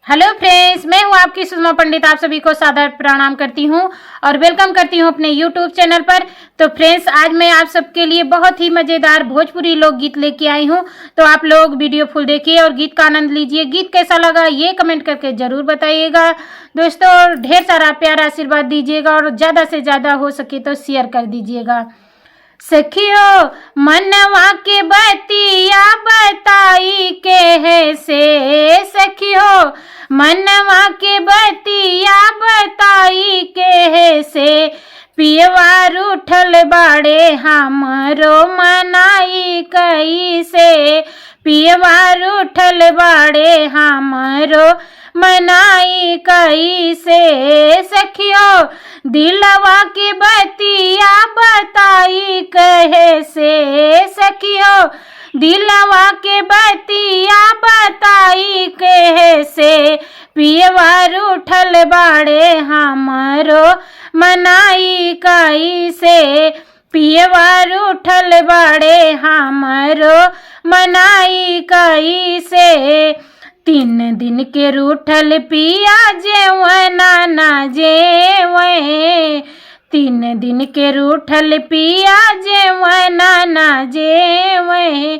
Hello friends, मैं हूं आपकी सुषमा पंडित। आप सभी को सादर प्रणाम करती हूं और वेलकम करती हूं अपने यूट्यूब चैनल पर। तो फ्रेंड्स, आज मैं आप सबके लिए बहुत ही मज़ेदार भोजपुरी लोकगीत लेके आई हूं। तो आप लोग वीडियो फुल देखिए और गीत का आनंद लीजिए। गीत कैसा लगा ये कमेंट करके ज़रूर बताइएगा दोस्तों, और ढेर सारा प्यार आशीर्वाद दीजिएगा और ज़्यादा से ज़्यादा हो सके तो शेयर कर दीजिएगा। सखियो मनवा के बतिया बताई के है से, सखियो मनवा के बतिया बताई के है से, पियवार उठल बाड़े हमरो मनाई कई से, पियवार उठल बाड़े हमरो मनाई कई से, सखियो दिलवा के बतिया बताई कहे से, सखियो दिलवा के बतिया बताई कहे से, पियवार उठल बाड़े हमरो मनाई कई से, पियवार उठल बाड़े हमरो मनाई कई से। 3 दिन के रूठल पिया जेवना ना जेवे, 3 दिन के रूठल पिया जेवना ना जेवे,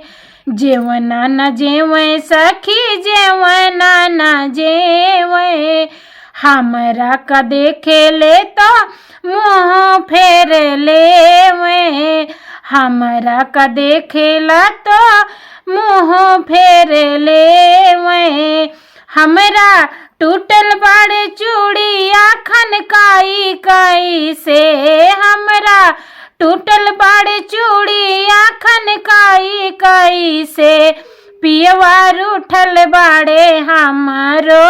जेवना ना जेवे सखी जेवना ना जेवे, हमरा का देखे ले तो मुँह फेर लेवे, हमरा का देखेला तो मुँह फेर लेवे, हमरा टूटल बाड़े चूड़िया खनकाई कई से, हमरा टूटल बाड़े चूड़िया खनकाई कई से, पियवार उठल बाड़े हमरो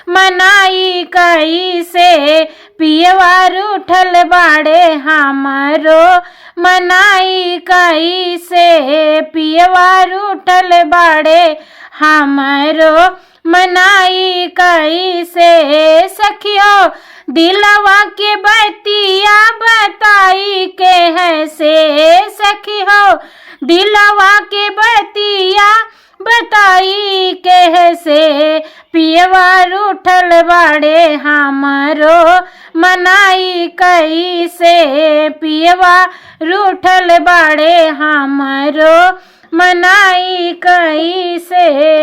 मनाई कई से, पियवार उठल बाड़े हमरो मनाई कई से, पियवार उठल बाड़े हमरो मनाई कई से, सखियो दिलवा के बतिया बताई के है से, सखियो दिलवा के बतिया बताई के है से, पियवार उठल बाड़े हमरो मनाई कई से, पियवार उठल बाड़े हमरो मनाई कई से।